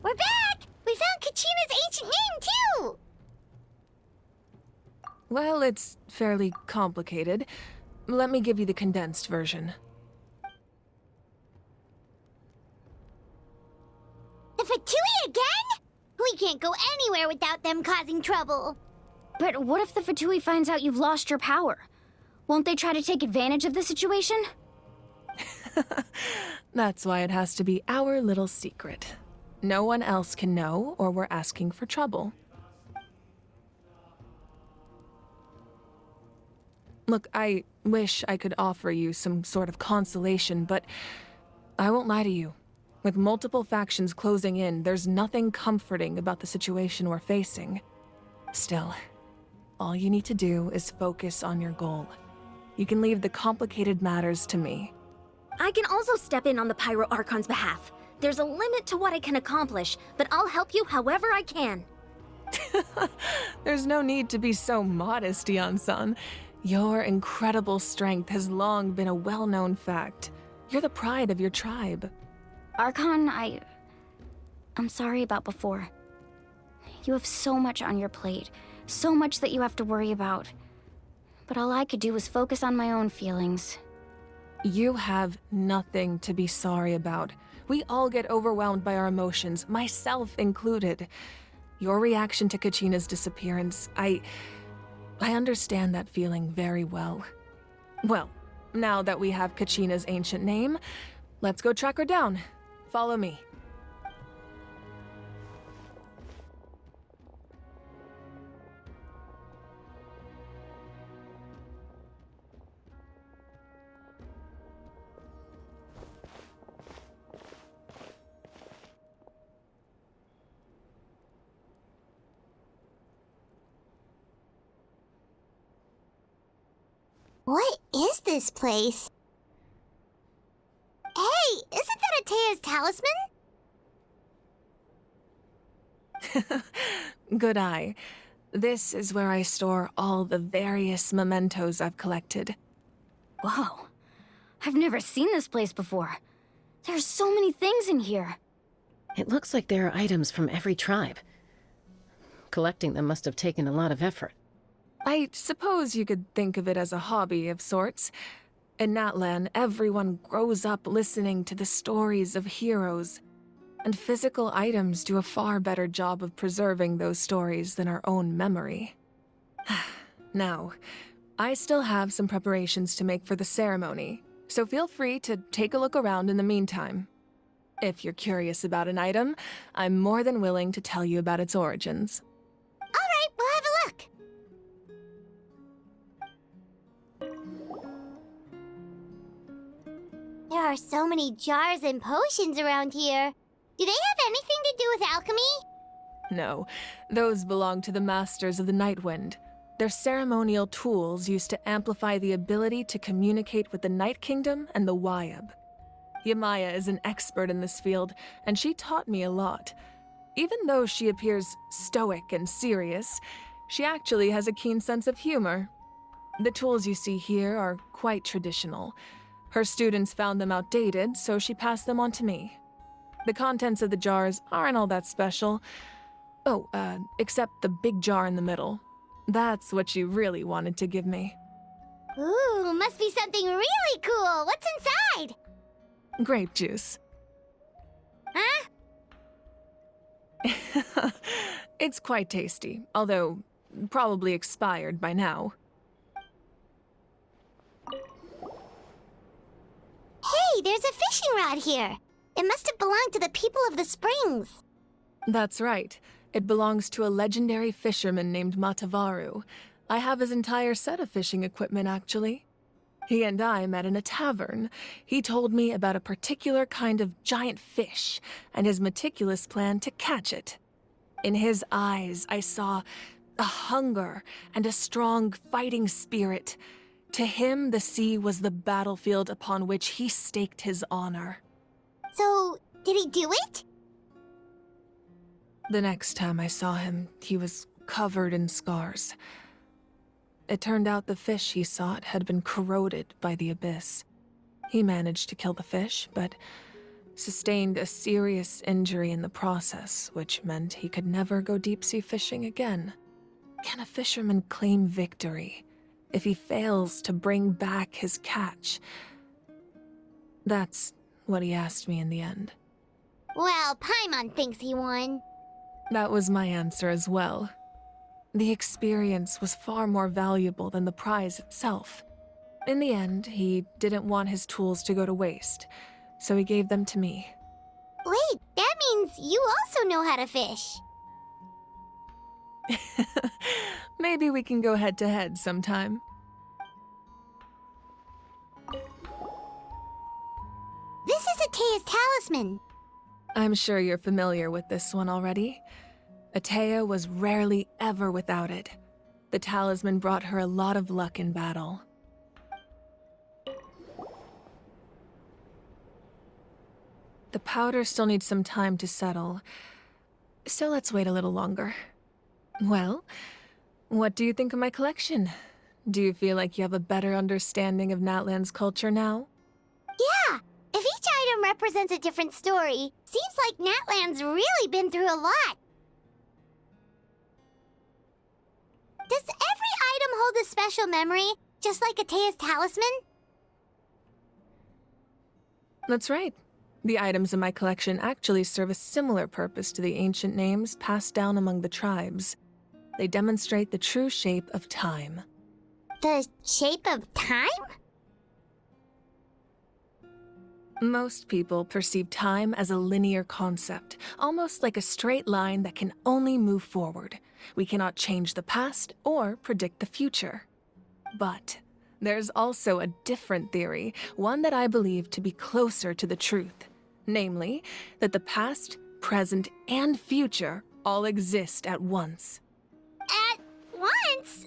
We're back! We found Kachina's ancient name, too! Well, it's fairly complicated. Let me give you the condensed version. The Fatui again? We can't go anywhere without them causing trouble. But what if the Fatui finds out you've lost your power? Won't they try to take advantage of the situation? That's why it has to be our little secret. No one else can know, or we're asking for trouble. Look, I wish I could offer you some sort of consolation, but I won't lie to you. With multiple factions closing in, there's nothing comforting about the situation we're facing. Still, all you need to do is focus on your goal. You can leave the complicated matters to me. I can also step in on the Pyro Archon's behalf. There's a limit to what I can accomplish, but I'll help you however I can. There's no need to be so modest, Yan-san. Your incredible strength has long been a well-known fact. You're the pride of your tribe. Archon, I'm sorry about before. You have so much on your plate, so much that you have to worry about. But all I could do was focus on my own feelings. You have nothing to be sorry about. We all get overwhelmed by our emotions, myself included. Your reaction to Kachina's disappearance, I understand that feeling very well. Well, now that we have Kachina's ancient name, let's go track her down. Follow me. What is this place? Hey, isn't that Atea's talisman? Good eye. This is where I store all the various mementos I've collected. Whoa. I've never seen this place before. There's so many things in here. It looks like there are items from every tribe. Collecting them must have taken a lot of effort. I suppose you could think of it as a hobby of sorts. In Natlan, everyone grows up listening to the stories of heroes, and physical items do a far better job of preserving those stories than our own memory. Now, I still have some preparations to make for the ceremony, so feel free to take a look around in the meantime. If you're curious about an item, I'm more than willing to tell you about its origins. All right, we'll have a look. There are so many jars and potions around here. Do they have anything to do with alchemy? No, those belong to the Masters of the Nightwind. They're ceremonial tools used to amplify the ability to communicate with the Night Kingdom and the Wyab. Yamaya is an expert in this field, and she taught me a lot. Even though she appears stoic and serious, she actually has a keen sense of humor. The tools you see here are quite traditional. Her students found them outdated, so she passed them on to me. The contents of the jars aren't all that special. Oh, except the big jar in the middle. That's what she really wanted to give me. Ooh, must be something really cool. What's inside? Grape juice. Huh? It's quite tasty, although probably expired by now. Hey, there's a fishing rod here. It must have belonged to the people of the springs. That's right. It belongs to a legendary fisherman named Matavaru. I have his entire set of fishing equipment, actually. He and I met in a tavern. He told me about a particular kind of giant fish and his meticulous plan to catch it. In his eyes, I saw a hunger and a strong fighting spirit. To him, the sea was the battlefield upon which he staked his honor. So, did he do it? The next time I saw him, he was covered in scars. It turned out the fish he sought had been corroded by the abyss. He managed to kill the fish, but sustained a serious injury in the process, which meant he could never go deep-sea fishing again. Can a fisherman claim victory if he fails to bring back his catch? That's what he asked me in the end. Well, Paimon thinks he won. That was my answer as well. The experience was far more valuable than the prize itself. In the end, he didn't want his tools to go to waste, so he gave them to me. Wait, that means you also know how to fish. Maybe we can go head-to-head sometime. This is Atea's talisman. I'm sure you're familiar with this one already. Atea was rarely ever without it. The talisman brought her a lot of luck in battle. The powder still needs some time to settle, so let's wait a little longer. Well, what do you think of my collection? Do you feel like you have a better understanding of Natlan's culture now? Yeah, if each item represents a different story, seems like Natlan's really been through a lot. Does every item hold a special memory, just like Atea's talisman? That's right. The items in my collection actually serve a similar purpose to the ancient names passed down among the tribes. They demonstrate the true shape of time. The shape of time? Most people perceive time as a linear concept, almost like a straight line that can only move forward. We cannot change the past or predict the future. But there's also a different theory, one that I believe to be closer to the truth. Namely, that the past, present, and future all exist at once. At once?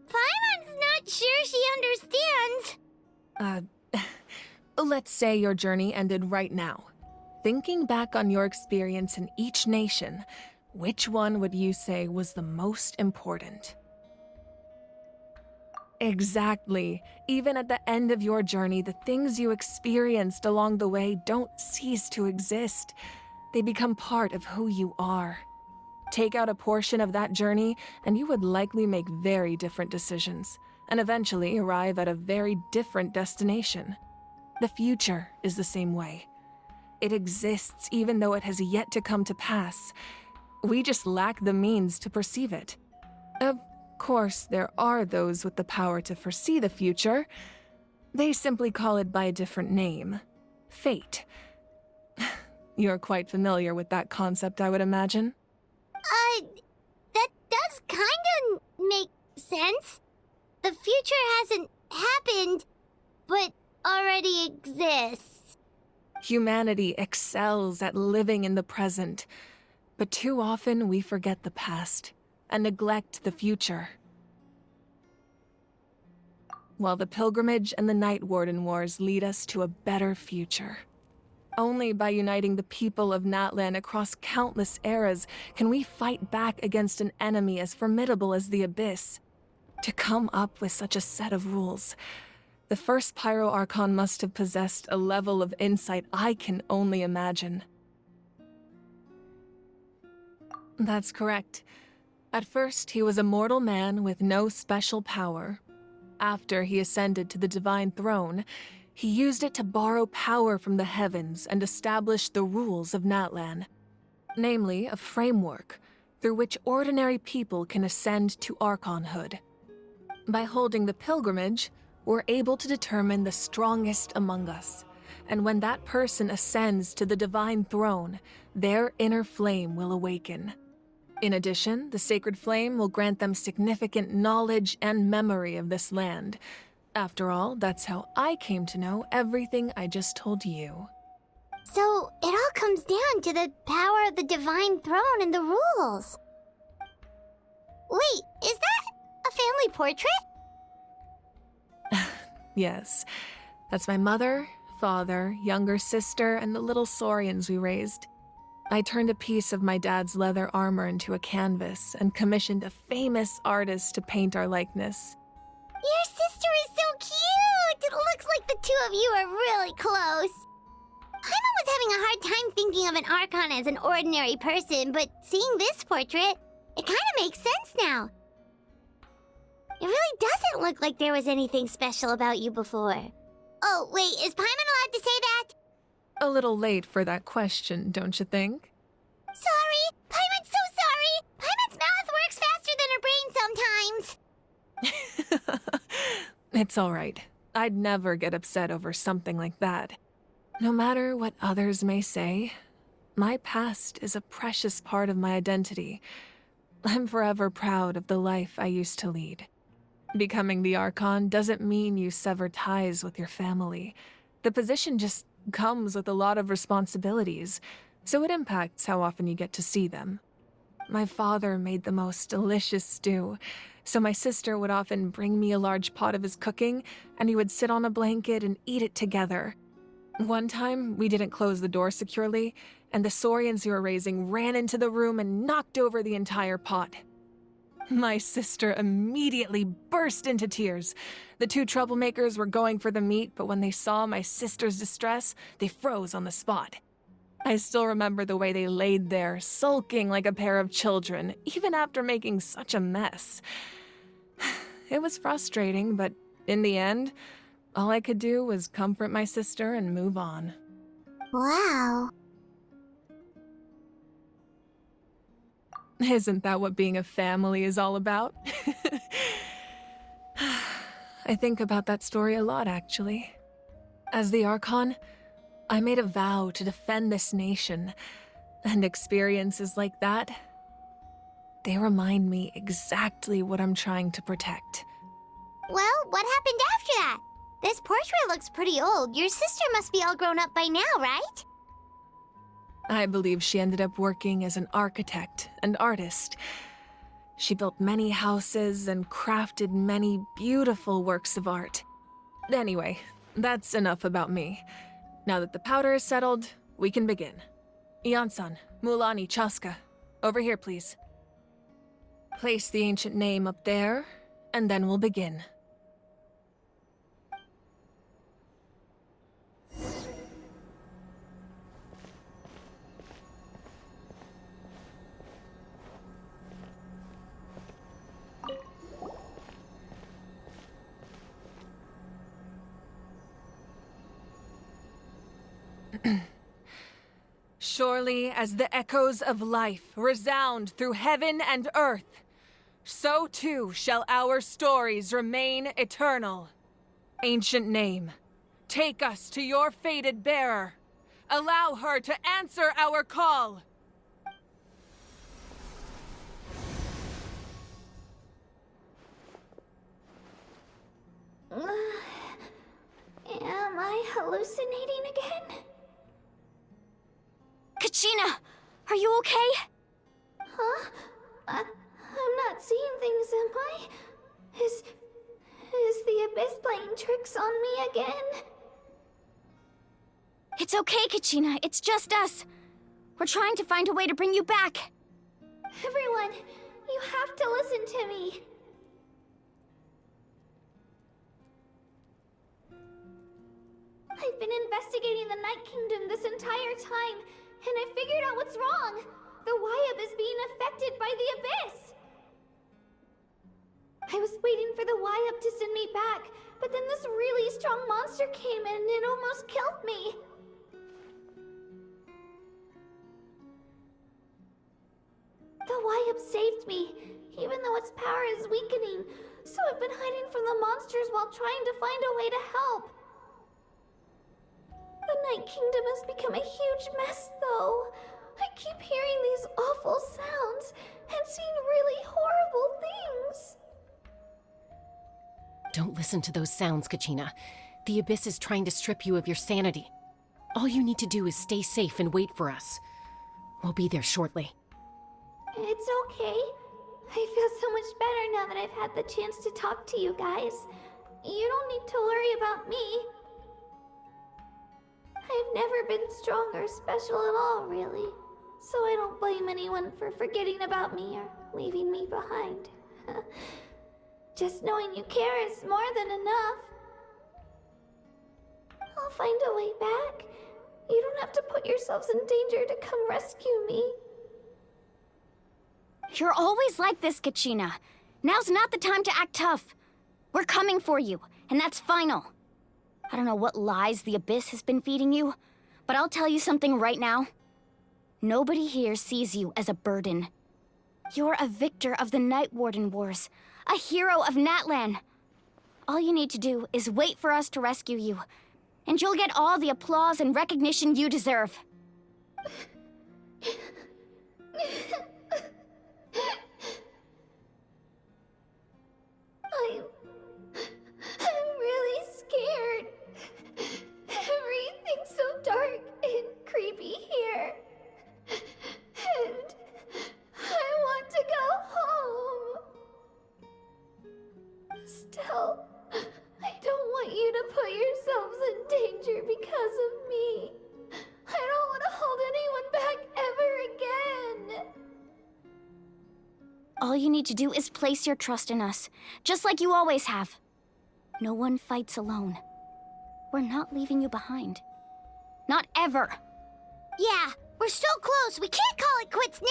Paimon's not sure she understands. Let's say your journey ended right now. Thinking back on your experience in each nation, which one would you say was the most important? Exactly. Even at the end of your journey, the things you experienced along the way don't cease to exist. They become part of who you are. Take out a portion of that journey, and you would likely make very different decisions, and eventually arrive at a very different destination. The future is the same way. It exists even though it has yet to come to pass. We just lack the means to perceive it. Of course, there are those with the power to foresee the future. They simply call it by a different name. Fate. You're quite familiar with that concept, I would imagine. That does kinda make sense. The future hasn't happened, but already exists. Humanity excels at living in the present, but too often we forget the past and neglect the future. While the pilgrimage and the Night Warden Wars lead us to a better future. Only by uniting the people of Natlan across countless eras can we fight back against an enemy as formidable as the Abyss. To come up with such a set of rules, the first Pyro Archon must have possessed a level of insight I can only imagine. That's correct. At first, he was a mortal man with no special power. After he ascended to the divine throne, he used it to borrow power from the heavens and establish the rules of Natlan. Namely, a framework through which ordinary people can ascend to Archonhood. By holding the pilgrimage, we're able to determine the strongest among us. And when that person ascends to the divine throne, their inner flame will awaken. In addition, the sacred flame will grant them significant knowledge and memory of this land. After all, that's how I came to know everything I just told you. So, it all comes down to the power of the divine throne and the rules. Wait, is that a family portrait? Yes, that's my mother, father, younger sister, and the little saurians we raised. I turned a piece of my dad's leather armor into a canvas and commissioned a famous artist to paint our likeness. Your sister is so cute! It looks like the two of you are really close. Paimon was having a hard time thinking of an Archon as an ordinary person, but seeing this portrait, it kind of makes sense now. It really doesn't look like there was anything special about you before. Oh, wait, is Paimon allowed to say that? A little late for that question, don't you think? Sorry! Paimon's so sorry! Paimon's mouth works faster than her brain sometimes! It's all right. I'd never get upset over something like that. No matter what others may say, my past is a precious part of my identity. I'm forever proud of the life I used to lead. Becoming the Archon doesn't mean you sever ties with your family. The position just comes with a lot of responsibilities, so it impacts how often you get to see them. My father made the most delicious stew, so my sister would often bring me a large pot of his cooking, and we would sit on a blanket and eat it together. One time, we didn't close the door securely, and the Saurians we were raising ran into the room and knocked over the entire pot. My sister immediately burst into tears. The two troublemakers were going for the meat, but when they saw my sister's distress, they froze on the spot. I still remember the way they laid there, sulking like a pair of children, even after making such a mess. It was frustrating, but in the end, all I could do was comfort my sister and move on. Wow. Isn't that what being a family is all about? I think about that story a lot, actually. As the Archon, I made a vow to defend this nation, and experiences like that, they remind me exactly what I'm trying to protect. Well, what happened after that? This portrait looks pretty old. Your sister must be all grown up by now, right? I believe she ended up working as an architect and artist. She built many houses and crafted many beautiful works of art. Anyway, that's enough about me. Now that the powder is settled, we can begin. Ian-san, Mulani, Chaska, over here, please. Place the ancient name up there, and then we'll begin. Surely as the echoes of life resound through heaven and earth, so too shall our stories remain eternal. Ancient name, take us to your fated bearer. Allow her to answer our call. Am I hallucinating again? Kachina, are you okay? Huh? I'm not seeing things, am I? Is the Abyss playing tricks on me again? It's okay, Kachina. It's just us. We're trying to find a way to bring you back. Everyone, you have to listen to me. I've been investigating the Night Kingdom this entire time, and I figured out what's wrong. The Wyab is being affected by the Abyss. I was waiting for the Wyab to send me back, but then this really strong monster came in and it almost killed me. The Wyab saved me, even though its power is weakening, so I've been hiding from the monsters while trying to find a way to help. The Night Kingdom has become a huge mess, though. I keep hearing these awful sounds and seeing really horrible things. Don't listen to those sounds, Kachina. The Abyss is trying to strip you of your sanity. All you need to do is stay safe and wait for us. We'll be there shortly. It's okay. I feel so much better now that I've had the chance to talk to you guys. You don't need to worry about me. I've never been strong or special at all, really. So I don't blame anyone for forgetting about me or leaving me behind. Just knowing you care is more than enough. I'll find a way back. You don't have to put yourselves in danger to come rescue me. You're always like this, Kachina. Now's not the time to act tough. We're coming for you, and that's final. I don't know what lies the Abyss has been feeding you, but I'll tell you something right now. Nobody here sees you as a burden. You're a victor of the Night Warden Wars, a hero of Natlan. All you need to do is wait for us to rescue you, and you'll get all the applause and recognition you deserve. I'm really scared. Everything's so dark and creepy here. And I want to go home. Still, I don't want you to put yourselves in danger because of me. I don't want to hold anyone back ever again. All you need to do is place your trust in us, just like you always have. No one fights alone. We're not leaving you behind. Not ever. Yeah, we're so close. We can't call it quits now.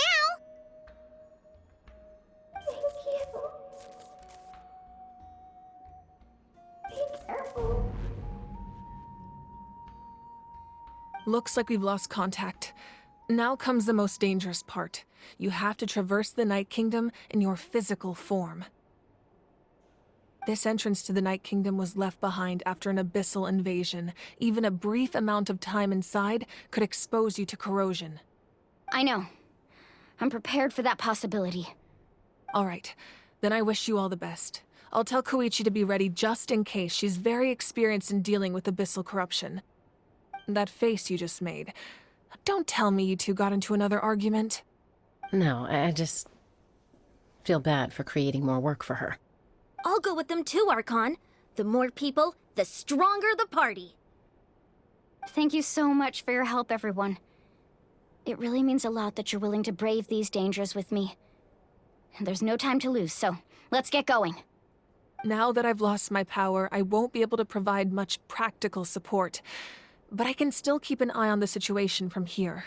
Thank you. Be careful. Looks like we've lost contact. Now comes the most dangerous part. You have to traverse the Night Kingdom in your physical form. This entrance to the Night Kingdom was left behind after an abyssal invasion. Even a brief amount of time inside could expose you to corrosion. I know. I'm prepared for that possibility. All right, then I wish you all the best. I'll tell Koichi to be ready just in case. She's very experienced in dealing with abyssal corruption. That face you just made. Don't tell me you two got into another argument. No, I just feel bad for creating more work for her. I'll go with them too, Archon. The more people, the stronger the party. Thank you so much for your help, everyone. It really means a lot that you're willing to brave these dangers with me. And there's no time to lose, so let's get going. Now that I've lost my power, I won't be able to provide much practical support. But I can still keep an eye on the situation from here.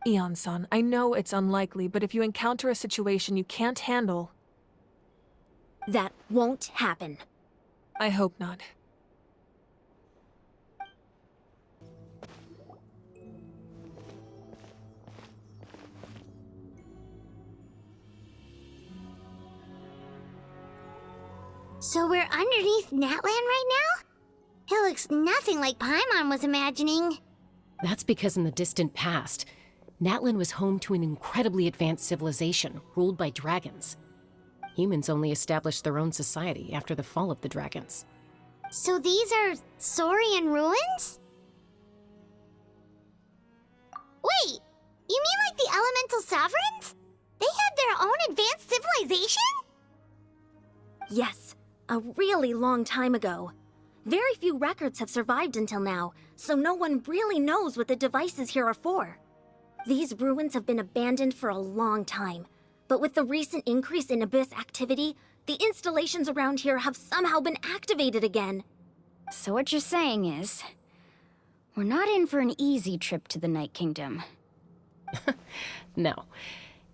Eon-san, I know it's unlikely, but if you encounter a situation you can't handle... That won't happen. I hope not. So we're underneath Natlan right now? It looks nothing like Paimon was imagining. That's because in the distant past, Natlan was home to an incredibly advanced civilization ruled by dragons. Humans only established their own society after the fall of the dragons. So these are Saurian ruins? Wait, you mean like the elemental sovereigns? They had their own advanced civilization? Yes, a really long time ago. Very few records have survived until now, so no one really knows what the devices here are for. These ruins have been abandoned for a long time, but with the recent increase in Abyss activity, the installations around here have somehow been activated again. So what you're saying is, we're not in for an easy trip to the Night Kingdom. No,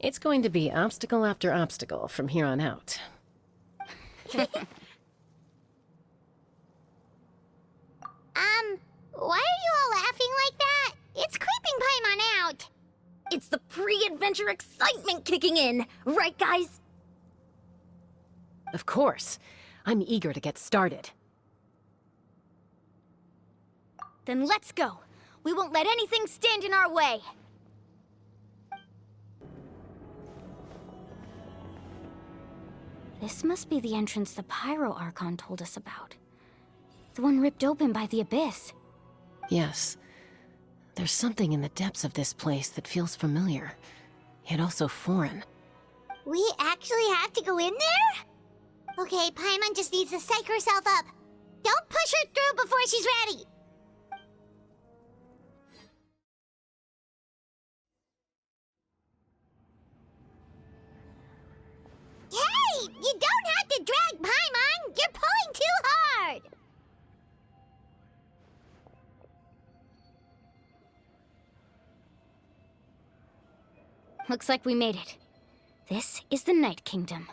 it's going to be obstacle after obstacle from here on out. Why are you all laughing like that? It's creeping Paimon out. It's the pre-adventure excitement kicking in, right guys? Of course. I'm eager to get started. Then let's go. We won't let anything stand in our way. This must be the entrance the Pyro Archon told us about. The one ripped open by the Abyss. Yes. There's something in the depths of this place that feels familiar, yet also foreign. We actually have to go in there? Okay, Paimon just needs to psych herself up. Don't push her through before she's ready. Hey! You don't have to drag Paimon! You're pulling too hard! looks like we made it. This is the Night Kingdom.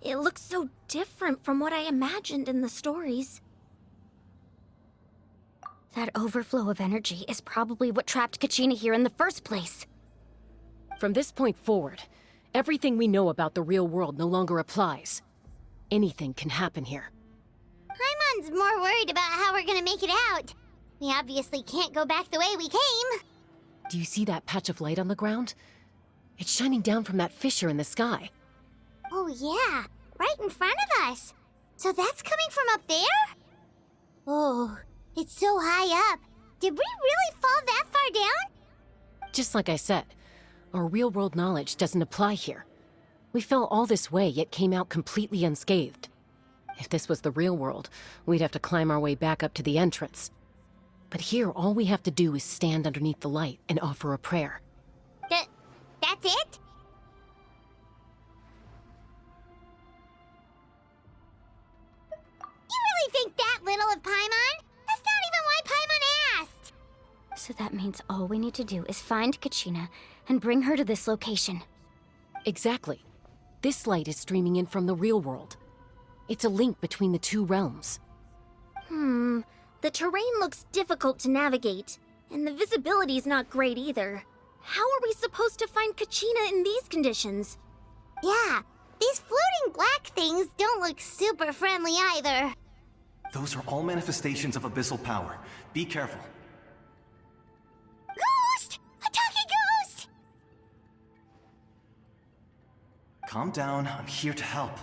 It looks so different from what I imagined in the stories. That overflow of energy is probably what trapped Kachina here in the first place. From this point forward, everything we know about the real world no longer applies. Anything can happen here. Paimon's more worried about how we're gonna make it out. We obviously can't go back the way we came. Do you see that patch of light on the ground? It's shining down from that fissure in the sky. Oh yeah, right in front of us. So that's coming from up there? Oh, it's so high up. Did we really fall that far down? Just like I said, our real-world knowledge doesn't apply here. We fell all this way, yet came out completely unscathed. If this was the real world, we'd have to climb our way back up to the entrance. But here, all we have to do is stand underneath the light and offer a prayer. That's it? You really think that little of Paimon? That's not even why Paimon asked! So that means all we need to do is find Kachina and bring her to this location. Exactly. This light is streaming in from the real world. It's a link between the two realms. The terrain looks difficult to navigate, and the visibility's not great either. How are we supposed to find Kachina in these conditions? Yeah, these floating black things don't look super friendly either. Those are all manifestations of abyssal power. Be careful. Ghost! A talking ghost! Calm down, I'm here to help.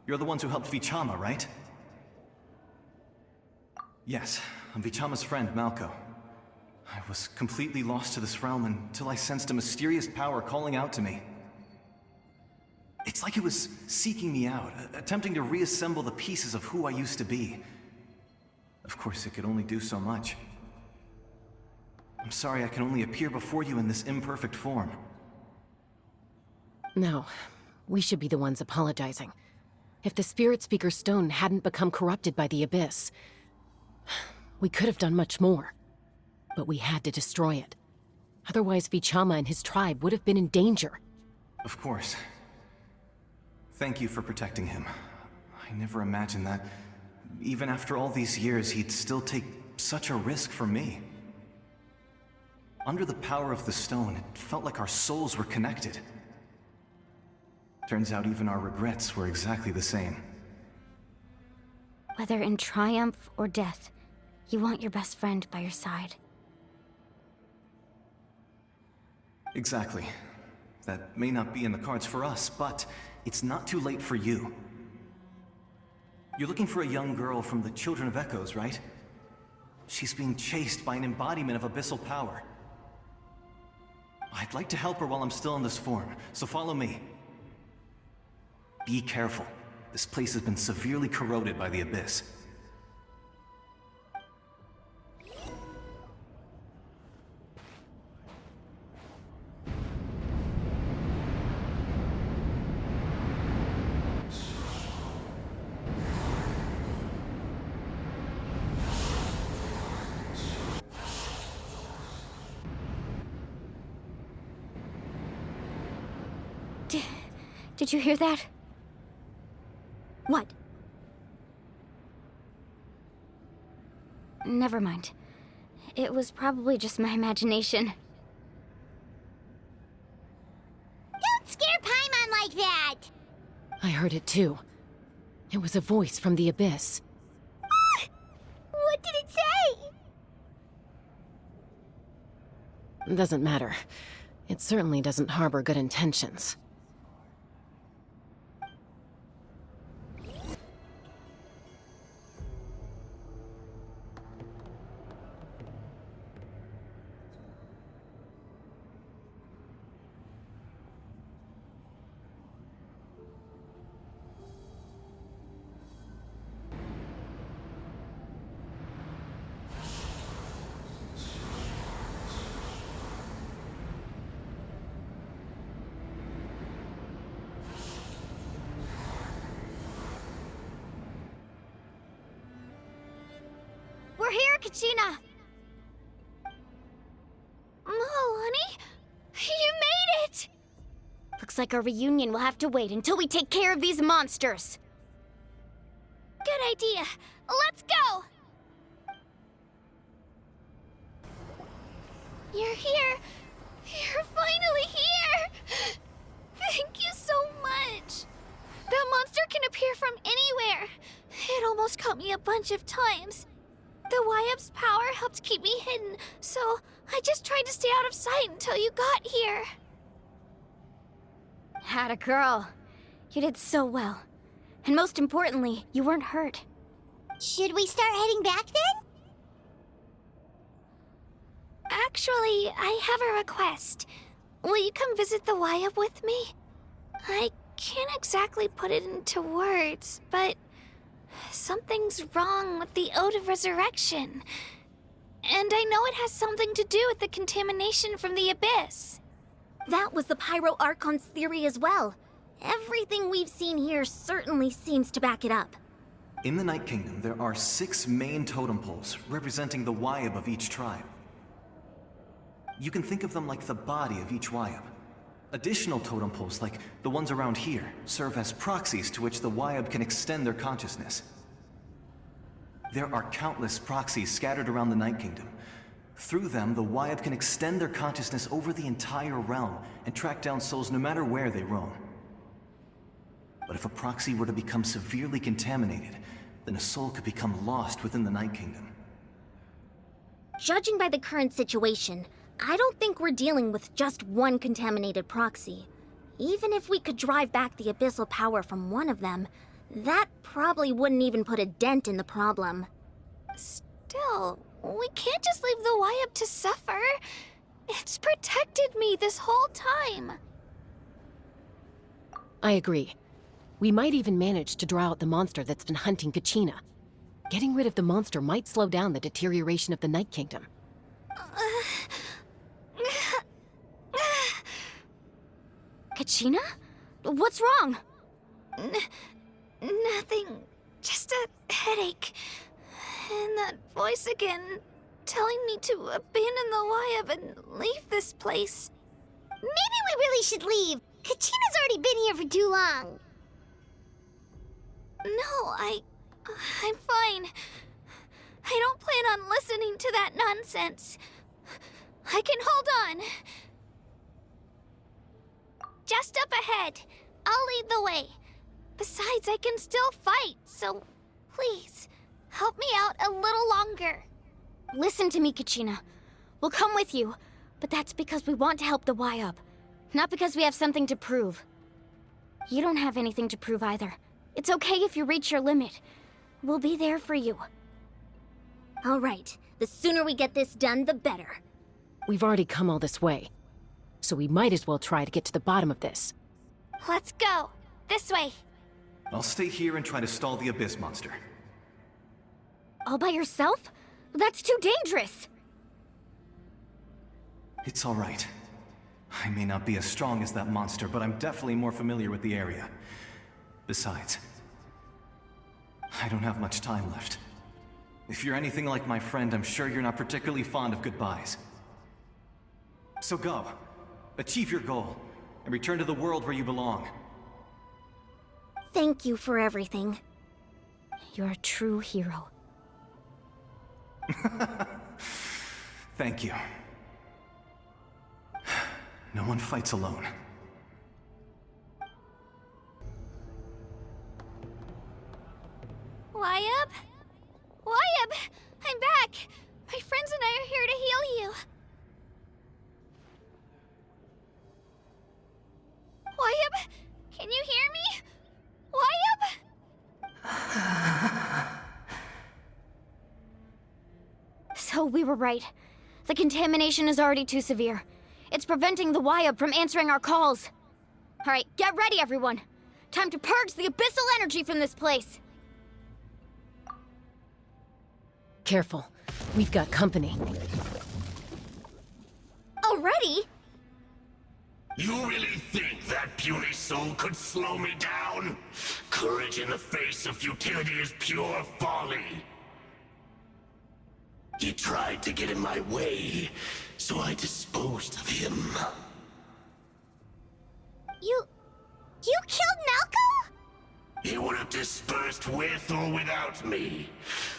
You're the ones who helped Vichama, right? Yes, I'm Vichama's friend, Malko. I was completely lost to this realm until I sensed a mysterious power calling out to me. It's like it was seeking me out, attempting to reassemble the pieces of who I used to be. Of course, it could only do so much. I'm sorry I can only appear before you in this imperfect form. No, we should be the ones apologizing. If the Spirit Speaker Stone hadn't become corrupted by the Abyss, we could have done much more. But we had to destroy it. Otherwise, Vichama and his tribe would have been in danger. Of course. Thank you for protecting him. I never imagined that, even after all these years, he'd still take such a risk for me. Under the power of the stone, it felt like our souls were connected. Turns out even our regrets were exactly the same. Whether in triumph or death, you want your best friend by your side. Exactly. That may not be in the cards for us, but it's not too late for you. You're looking for a young girl from the Children of Echoes, right? She's being chased by an embodiment of abyssal power. I'd like to help her while I'm still in this form, so follow me. Be careful. This place has been severely corroded by the Abyss. Did you hear that? What? Never mind. It was probably just my imagination. Don't scare Paimon like that! I heard it too. It was a voice from the Abyss. What did it say? Doesn't matter. It certainly doesn't harbor good intentions. We're here, Kachina! Looks like our reunion will have to wait until we take care of these monsters. Good idea. Let's go! You're here. You're finally here! Thank you so much. That monster can appear from anywhere. It almost caught me a bunch of times. The Wyab's power helped keep me hidden, so I just tried to stay out of sight until you got here. Atta girl. You did so well. And most importantly, you weren't hurt. Should we start heading back then? Actually, I have a request. Will you come visit the Wyab with me? I can't exactly put it into words, but something's wrong with the Ode of Resurrection. And I know it has something to do with the contamination from the Abyss. That was the Pyro Archon's theory as well. Everything we've seen here certainly seems to back it up. In the Night Kingdom, there are 6 main totem poles representing the Wyab of each tribe. You can think of them like the body of each Wyab. Additional totem poles, like the ones around here, serve as proxies to which the Wyab can extend their consciousness. There are countless proxies scattered around the Night Kingdom. Through them, the Wyab can extend their consciousness over the entire realm and track down souls no matter where they roam. But if a proxy were to become severely contaminated, then a soul could become lost within the Night Kingdom. Judging by the current situation, I don't think we're dealing with just one contaminated proxy. Even if we could drive back the abyssal power from one of them, that probably wouldn't even put a dent in the problem. Still, we can't just leave the Wyab to suffer. It's protected me this whole time. I agree. We might even manage to draw out the monster that's been hunting Kachina. Getting rid of the monster might slow down the deterioration of the Night Kingdom. Kachina? What's wrong? Nothing. Just a headache. And that voice again, telling me to abandon the Wyab and leave this place. Maybe we really should leave. Kachina's already been here for too long. No, I'm fine. I don't plan on listening to that nonsense. I can hold on. Just up ahead. I'll lead the way. Besides, I can still fight, so please, help me out a little longer. Listen to me, Kachina. We'll come with you, but that's because we want to help the Wyab, not because we have something to prove. You don't have anything to prove either. It's okay if you reach your limit. We'll be there for you. All right, the sooner we get this done, the better. We've already come all this way, so we might as well try to get to the bottom of this. Let's go. This way. I'll stay here and try to stall the Abyss monster. All by yourself? That's too dangerous. It's all right. I may not be as strong as that monster, but I'm definitely more familiar with the area. Besides, I don't have much time left. If you're anything like my friend, I'm sure you're not particularly fond of goodbyes. So go. Achieve your goal, and return to the world where you belong. Thank you for everything. You're a true hero. Thank you. No one fights alone. Wyab? Wyab! I'm back! My friends and I are here to heal you. Wyab? Can you hear me? Wyab? So we were right. The contamination is already too severe. It's preventing the Wyab from answering our calls. All right, get ready, everyone. Time to purge the abyssal energy from this place. Careful. We've got company. Already? You really think that puny soul could slow me down? Courage in the face of futility is pure folly. He tried to get in my way, so I disposed of him. You killed Malco? He would have dispersed with or without me.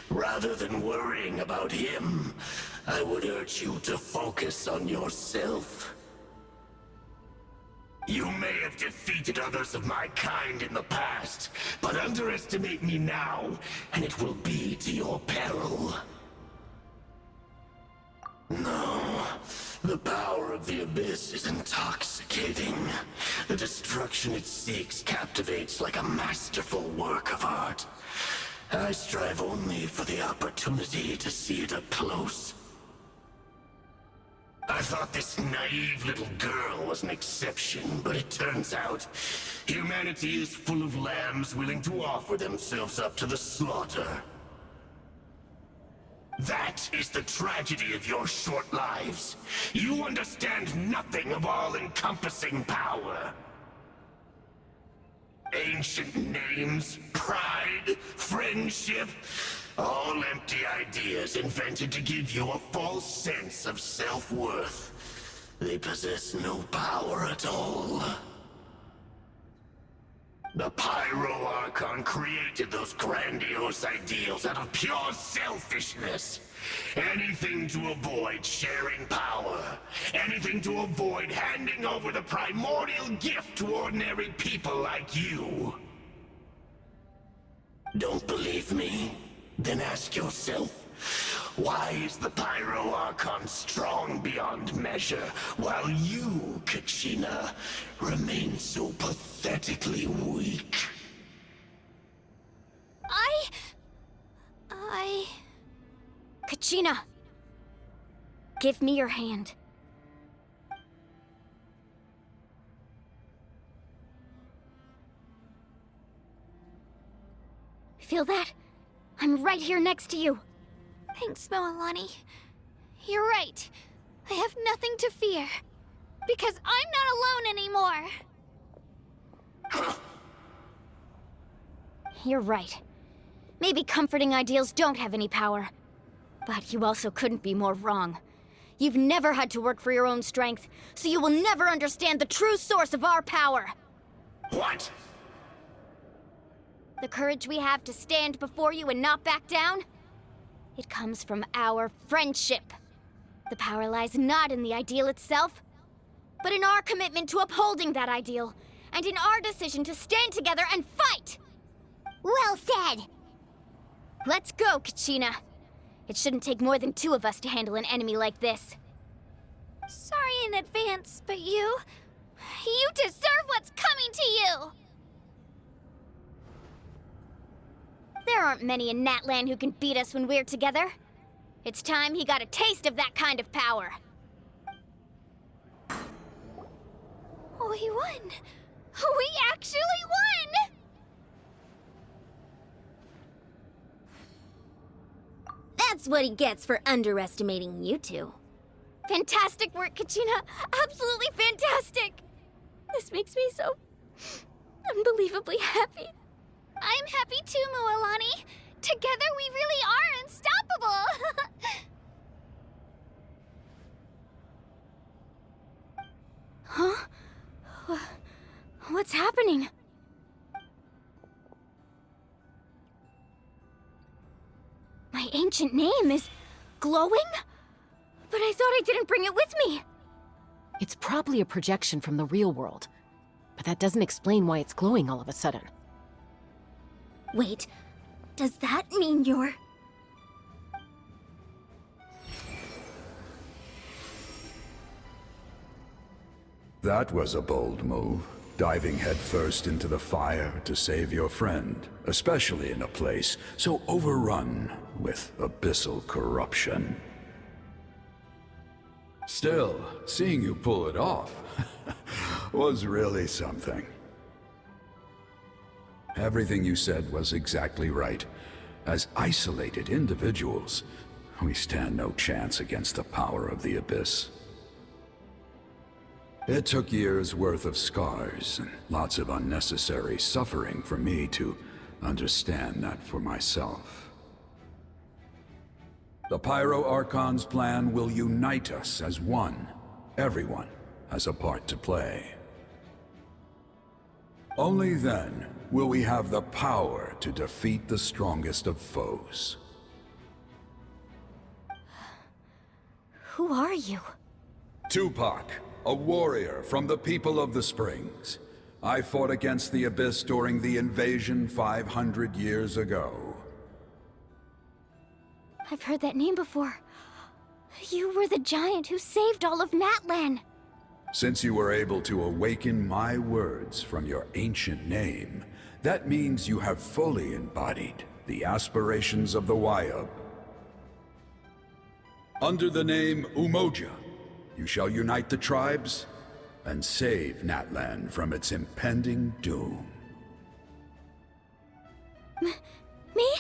Rather than worrying about him, I would urge you to focus on yourself. You may have defeated others of my kind in the past, but underestimate me now, and it will be to your peril. No, the power of the Abyss is intoxicating. The destruction it seeks captivates like a masterful work of art. I strive only for the opportunity to see it up close. I thought this naive little girl was an exception, but it turns out humanity is full of lambs willing to offer themselves up to the slaughter. That is the tragedy of your short lives. You understand nothing of all-encompassing power. Ancient names, pride, friendship, all empty ideas invented to give you a false sense of self-worth. They possess no power at all. The Pyro Archon created those grandiose ideals out of pure selfishness. Anything to avoid sharing power. Anything to avoid handing over the primordial gift to ordinary people like you. Don't believe me? Then ask yourself, why is the Pyro Archon strong beyond measure, while you, Kachina, remain so pathetically weak? Kachina! Give me your hand. Feel that? I'm right here next to you. Thanks, Moalani. You're right. I have nothing to fear. Because I'm not alone anymore. You're right. Maybe comforting ideals don't have any power. But you also couldn't be more wrong. You've never had to work for your own strength, so you will never understand the true source of our power. What? The courage we have to stand before you and not back down? It comes from our friendship. The power lies not in the ideal itself, but in our commitment to upholding that ideal, and in our decision to stand together and fight! Well said! Let's go, Kachina. It shouldn't take more than 2 of us to handle an enemy like this. Sorry in advance, but you deserve what's coming to you! There aren't many in Natlan who can beat us when we're together. It's time he got a taste of that kind of power. We won! We actually won! That's what he gets for underestimating you two. Fantastic work, Kachina! Absolutely fantastic! This makes me so unbelievably happy. I'm happy too, Moalani. Together we really are unstoppable! Huh? What's happening? My ancient name is glowing? But I thought I didn't bring it with me. It's probably a projection from the real world, but that doesn't explain why it's glowing all of a sudden. Wait, does that mean you're... That was a bold move, diving headfirst into the fire to save your friend, especially in a place so overrun with abyssal corruption. Still, seeing you pull it off was really something. Everything you said was exactly right. As isolated individuals, we stand no chance against the power of the Abyss. It took years' worth of scars and lots of unnecessary suffering for me to understand that for myself. The Pyro Archon's plan will unite us as one. Everyone has a part to play. Only then will we have the power to defeat the strongest of foes. Who are you? Tupac, a warrior from the people of the Springs. I fought against the Abyss during the invasion 500 years ago. I've heard that name before. You were the giant who saved all of Natlan. Since you were able to awaken my words from your ancient name, that means you have fully embodied the aspirations of the Wayab. Under the name Umoja, you shall unite the tribes and save Natlan from its impending doom. Me?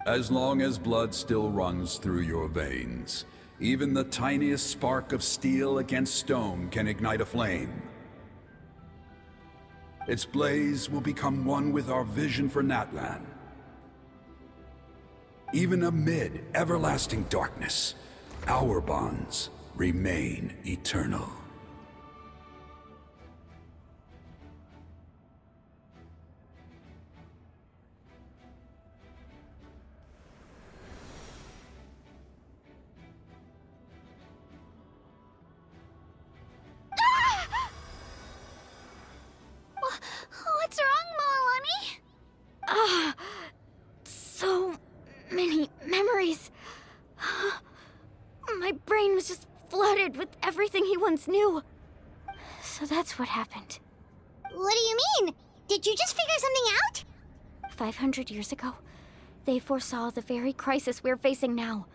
As long as blood still runs through your veins, even the tiniest spark of steel against stone can ignite a flame. Its blaze will become one with our vision for Natlan. Even amid everlasting darkness, our bonds remain eternal. What's wrong, Milani? So many memories. My brain was just flooded with everything he once knew. So that's what happened. What do you mean? Did you just figure something out? 500 years ago, they foresaw the very crisis we're facing now.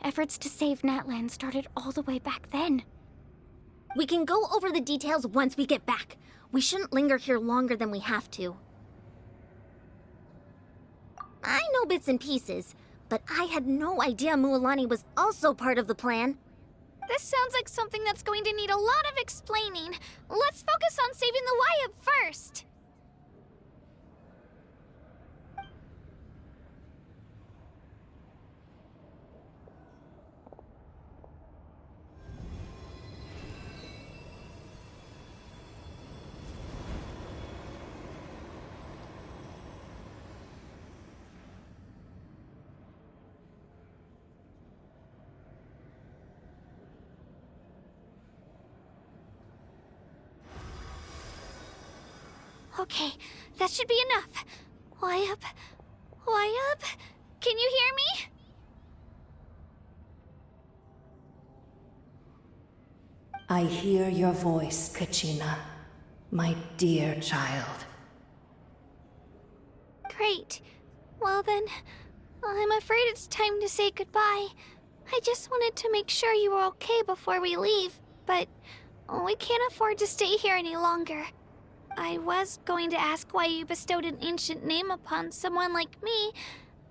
Efforts to save Natlan started all the way back then. We can go over the details once we get back. We shouldn't linger here longer than we have to. I know bits and pieces, but I had no idea Mualani was also part of the plan. This sounds like something that's going to need a lot of explaining. Let's focus on saving the Wayab first. Okay, that should be enough. Wayab? Wayab? Can you hear me? I hear your voice, Kachina, my dear child. Great. Well then, I'm afraid it's time to say goodbye. I just wanted to make sure you were okay before we leave, but we can't afford to stay here any longer. I was going to ask why you bestowed an ancient name upon someone like me,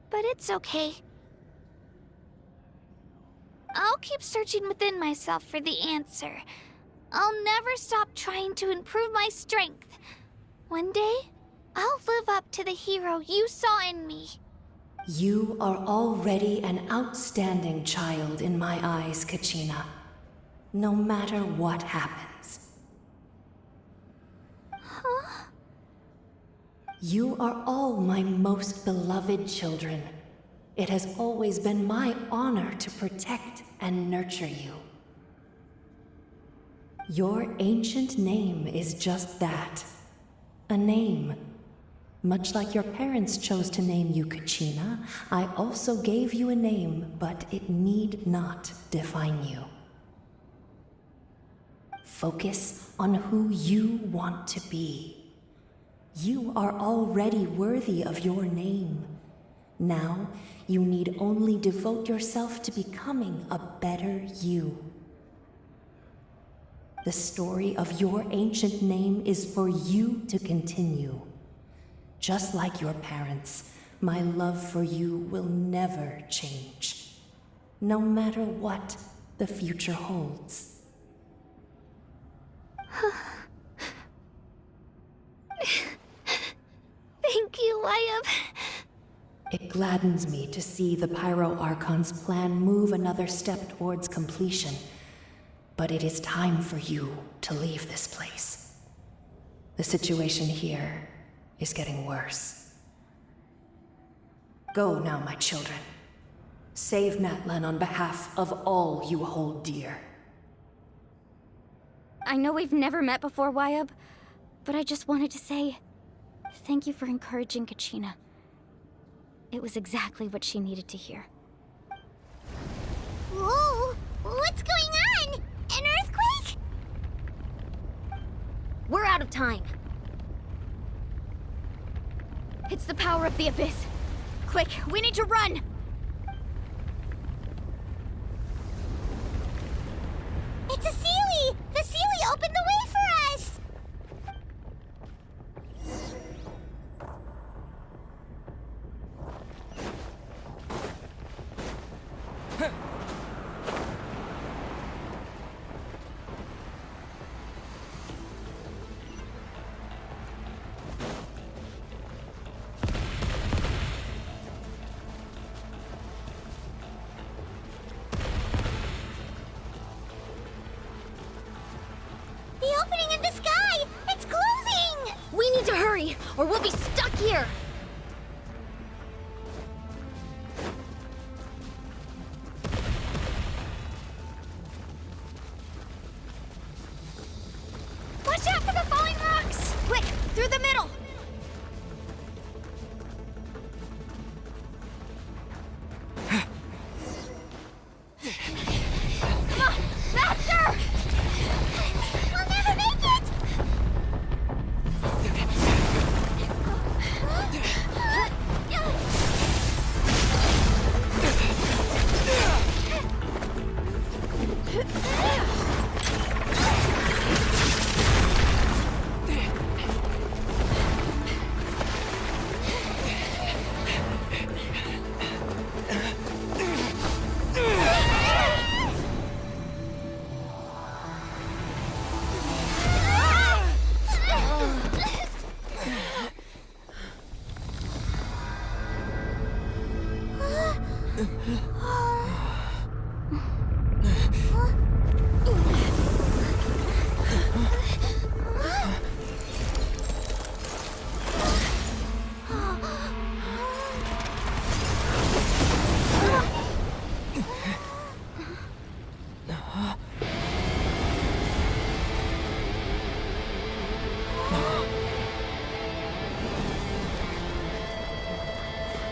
but it's okay. I'll keep searching within myself for the answer. I'll never stop trying to improve my strength. One day, I'll live up to the hero you saw in me. You are already an outstanding child in my eyes, Kachina. No matter what happens. Huh? You are all my most beloved children. It has always been my honor to protect and nurture you. Your ancient name is just that. A name. Much like your parents chose to name you Kachina, I also gave you a name, but it need not define you. Focus on who you want to be. You are already worthy of your name. Now, you need only devote yourself to becoming a better you. The story of your ancient name is for you to continue. Just like your parents, my love for you will never change, no matter what the future holds. Thank you, Wayab. It gladdens me to see the Pyro Archon's plan move another step towards completion. But it is time for you to leave this place. The situation here is getting worse. Go now, my children. Save Natlan on behalf of all you hold dear. I know we've never met before, Wyab, but I just wanted to say thank you for encouraging Kachina. It was exactly what she needed to hear. Whoa! What's going on? An earthquake? We're out of time. It's the power of the Abyss. Quick, we need to run! It's a Seelie! The Seelie opened the way for us! The opening in the sky! It's closing! We need to hurry, or we'll be stuck here! Watch out for the falling rocks! Quick, through the middle! Come on, faster! We'll never make it!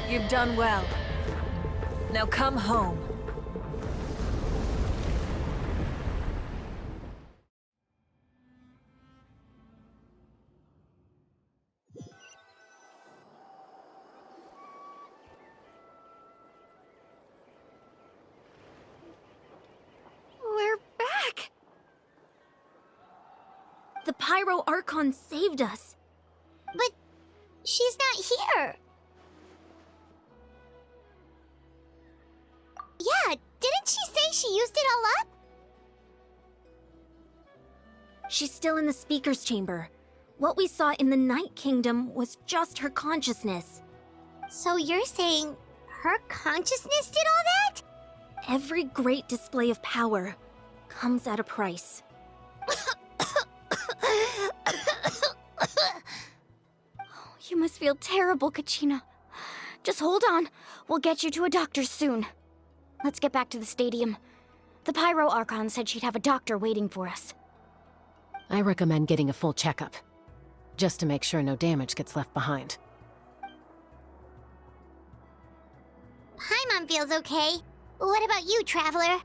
You've done well. Now come home. We're back! The Pyro Archon saved us. But she's not here. Yeah, didn't she say she used it all up? She's still in the speaker's chamber. What we saw in the Night Kingdom was just her consciousness. So you're saying her consciousness did all that? Every great display of power comes at a price. You must feel terrible, Kachina. Just hold on. We'll get you to a doctor soon. Let's get back to the stadium. The Pyro Archon said she'd have a doctor waiting for us. I recommend getting a full checkup, just to make sure no damage gets left behind. Paimon feels okay. What about you, Traveler?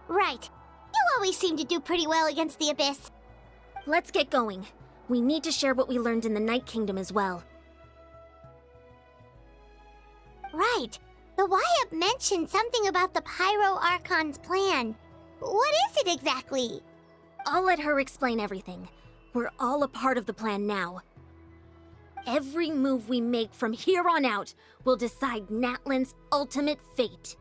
Right. You always seem to do pretty well against the Abyss. Let's get going. We need to share what we learned in the Night Kingdom as well. Right. The Wyap mentioned something about the Pyro Archon's plan. What is it exactly? I'll let her explain everything. We're all a part of the plan now. Every move we make from here on out will decide Natlan's ultimate fate.